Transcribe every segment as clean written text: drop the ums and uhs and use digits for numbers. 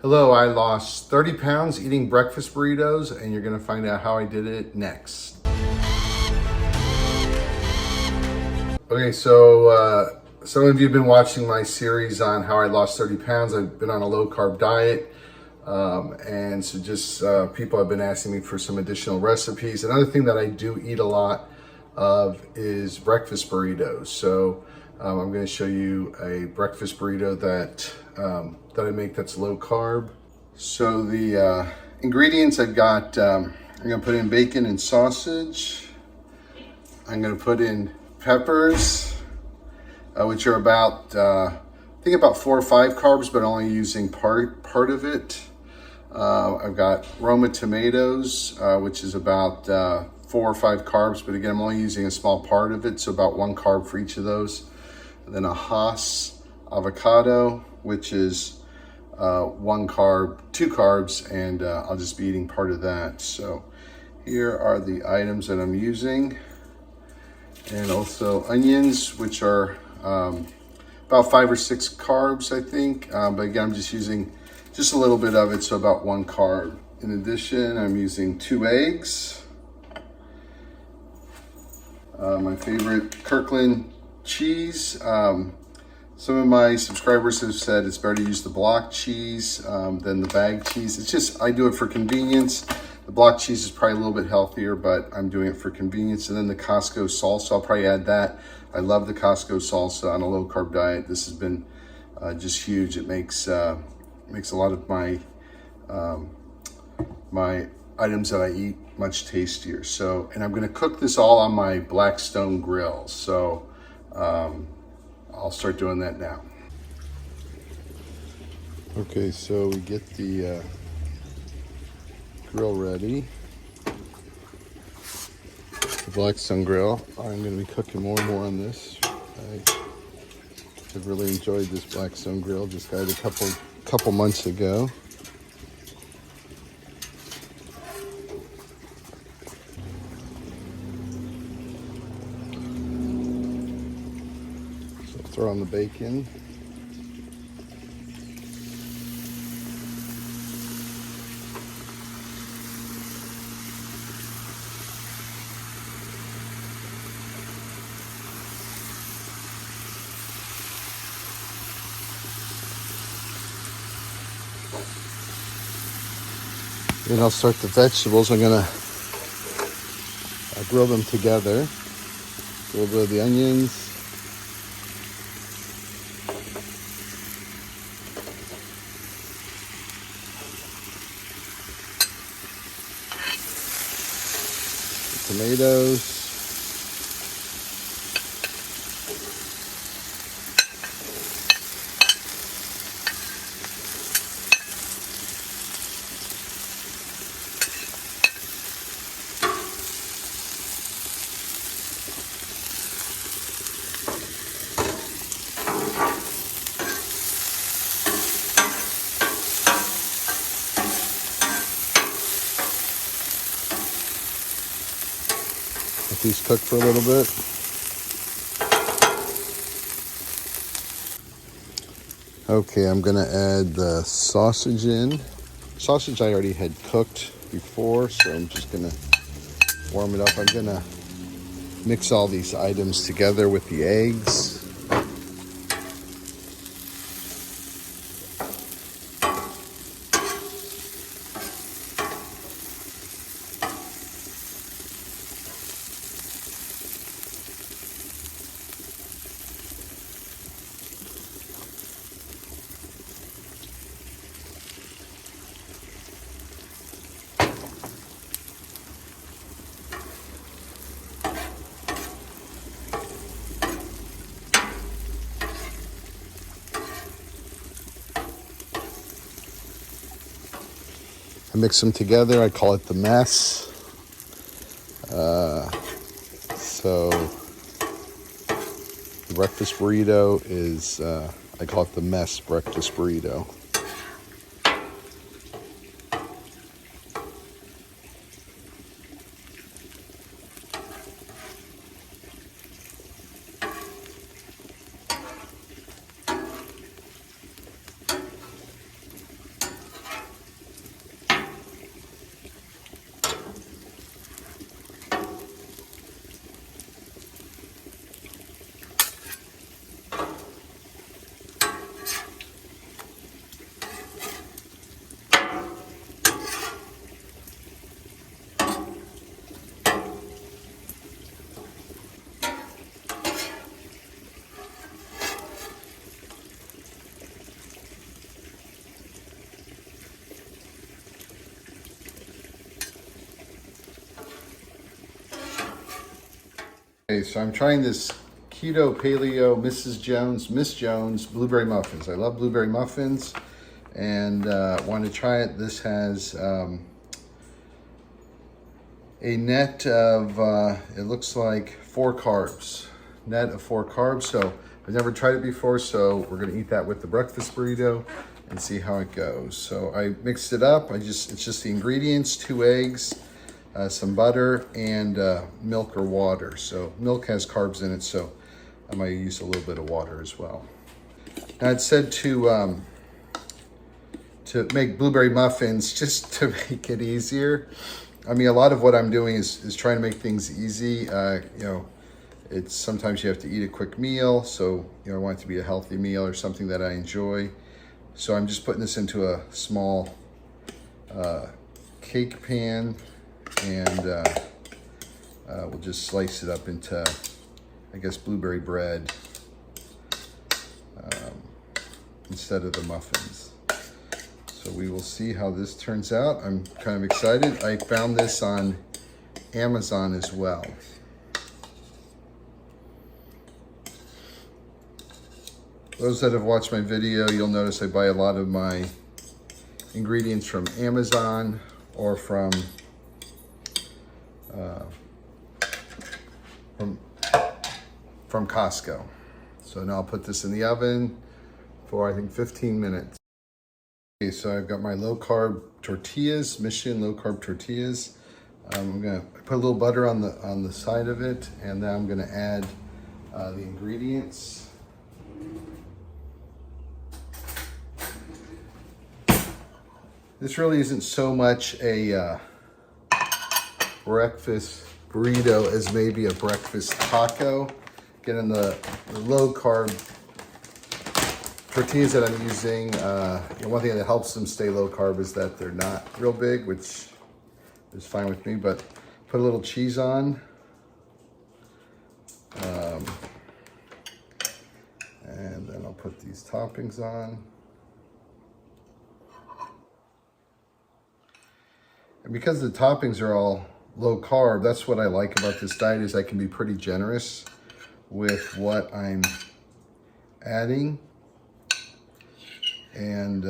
Hello, I lost 30 pounds eating breakfast burritos, and you're gonna find out how I did it next. Okay, so some of you have been watching my series on how I lost 30 pounds. I've been on a low carb diet. And so just people have been asking me for some additional recipes. Another thing that I do eat a lot of is breakfast burritos. So I'm going to show you a breakfast burrito that I make that's low carb. So the ingredients I've got, I'm going to put in bacon and sausage. I'm going to put in peppers, which are about I think about 4 or 5 carbs, but only using part of it. I've got Roma tomatoes, which is about 4 or 5 carbs, but again, I'm only using a small part of it, so about 1 carb for each of those. And then a Haas avocado, which is 1 carb, 2 carbs, and I'll just be eating part of that. So here are the items that I'm using. And also onions, which are about 5 or 6 carbs, I think. But again, I'm just using just a little bit of it, so about 1 carb. In addition, I'm using 2 eggs. My favorite Kirkland cheese. Some of my subscribers have said it's better to use the block cheese than the bag cheese. It's just, I do it for convenience. The block cheese is probably a little bit healthier, but I'm doing it for convenience. And then the Costco salsa, I'll probably add that. I love the Costco salsa on a low carb diet. This has been just huge. It makes a lot of my my items that I eat much tastier. So, and I'm gonna cook this all on my Blackstone Grill. So I'll start doing that now. Okay, so we get the grill ready. The Blackstone Grill. I'm gonna be cooking more and more on this. I've really enjoyed this Blackstone Grill. Just got it a couple months ago. So throw on the bacon. Then I'll start the vegetables. I'm gonna grill them together. A little bit of the onions. The tomatoes. Let these cook for a little bit. Okay, I'm gonna add the sausage in. Sausage I already had cooked before, so I'm just gonna warm it up. I'm gonna mix all these items together with the eggs. I mix them together. I call it the mess. So the breakfast burrito is, I call it the mess breakfast burrito. Okay, so I'm trying this keto paleo Miss Jones blueberry muffins. I love blueberry muffins, and want to try it. This has a net of it looks like 4 carbs, net of 4 carbs. So I've never tried it before, so we're gonna eat that with the breakfast burrito and see how it goes. So I mixed it up. It's just the ingredients: 2 eggs. Some butter and milk or water. So milk has carbs in it, so I might use a little bit of water as well. Now it said to make blueberry muffins just to make it easier. I mean, a lot of what I'm doing is trying to make things easy. You know, it's sometimes you have to eat a quick meal, so you know I want it to be a healthy meal or something that I enjoy. So I'm just putting this into a small cake pan. And we'll just slice it up into, I guess, blueberry bread instead of the muffins. So we will see how this turns out. I'm kind of excited. I found this on Amazon as well. Those that have watched my video, you'll notice I buy a lot of my ingredients from Amazon or from Costco. So now I'll put this in the oven for I think 15 minutes. Okay, so I've got my low carb tortillas, Mission low carb tortillas. I'm gonna put a little butter on the side of it, and then I'm gonna add the ingredients. This really isn't so much a breakfast burrito as maybe a breakfast taco. Getting the low carb tortillas that I'm using, one thing that helps them stay low carb is that they're not real big, which is fine with me, but put a little cheese on. And then I'll put these toppings on. And because the toppings are all low carb, that's what I like about this diet, is I can be pretty generous with what I'm adding. And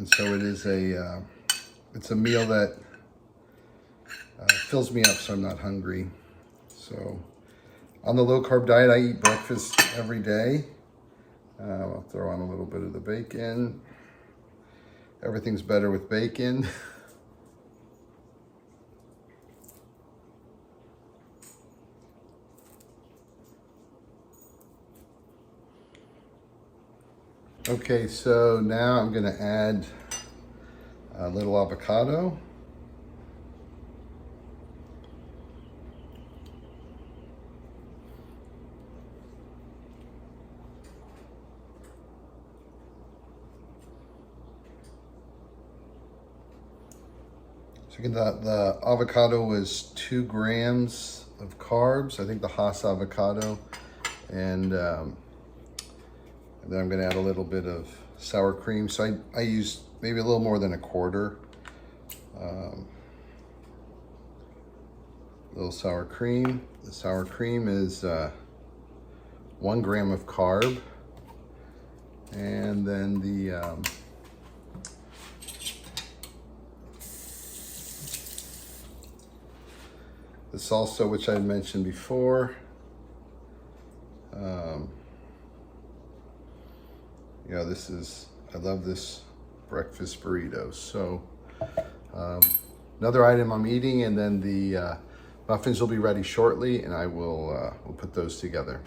so it is it's a meal that fills me up so I'm not hungry. So on the low carb diet, I eat breakfast every day. I'll throw on a little bit of the bacon. Everything's better with bacon. Okay, so now I'm gonna add a little avocado. So again, the avocado was 2 grams of carbs. I think the Hass avocado, and then I'm gonna add a little bit of sour cream. So I used maybe a little more than a quarter. Little sour cream. The sour cream is 1 gram of carb. And then the salsa, which I mentioned before. Yeah, I love this breakfast burrito. So another item I'm eating, and then the muffins will be ready shortly, and I will we'll put those together.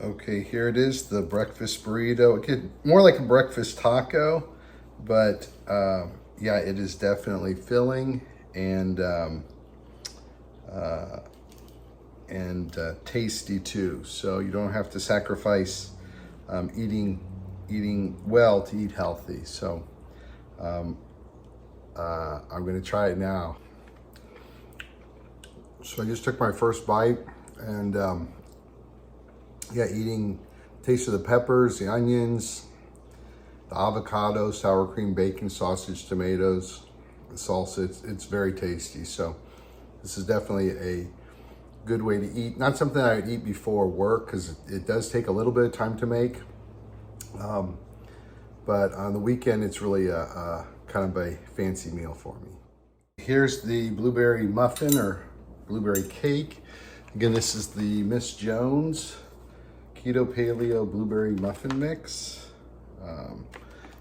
Okay, here it is, the breakfast burrito. Again, more like a breakfast taco, but yeah, it is definitely filling and tasty too. So you don't have to sacrifice eating well to eat healthy. So I'm gonna try it now. So I just took my first bite, and yeah, taste of the peppers, the onions, the avocado, sour cream, bacon, sausage, tomatoes. salsa. It's very tasty. So this is definitely a good way to eat. Not something I would eat before work because it does take a little bit of time to make. But on the weekend, it's really a kind of a fancy meal for me. Here's the blueberry muffin or blueberry cake. Again, this is the Miss Jones Keto Paleo Blueberry Muffin Mix.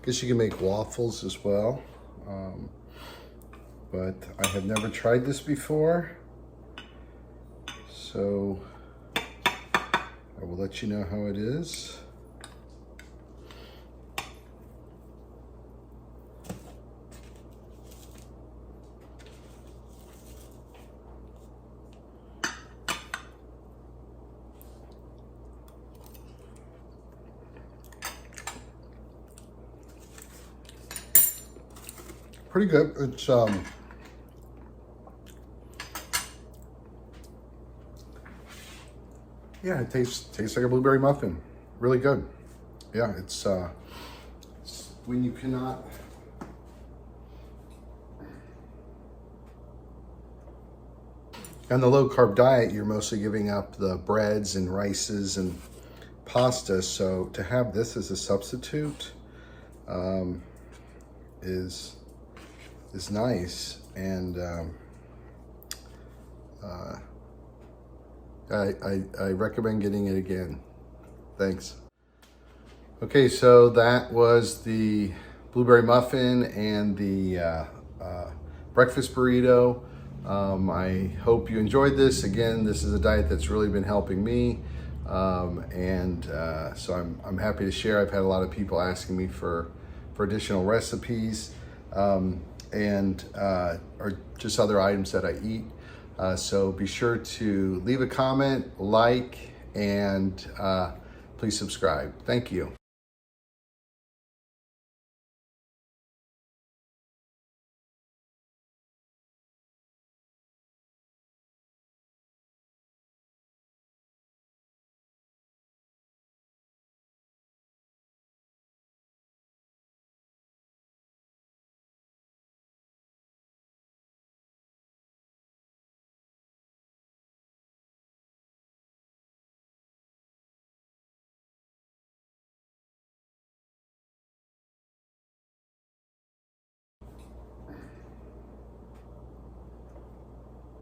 Guess you can make waffles as well. But I have never tried this before. So I will let you know how it is. Pretty good. It's yeah, it tastes like a blueberry muffin. Really good. Yeah, it's when you cannot on the low carb diet, you're mostly giving up the breads and rices and pasta. So to have this as a substitute is nice, and I recommend getting it again. Thanks. Okay, so that was the blueberry muffin and the breakfast burrito. I hope you enjoyed this. Again, this is a diet that's really been helping me, so I'm happy to share. I've had a lot of people asking me for additional recipes or just other items that I eat. So be sure to leave a comment, like, and please subscribe. Thank you.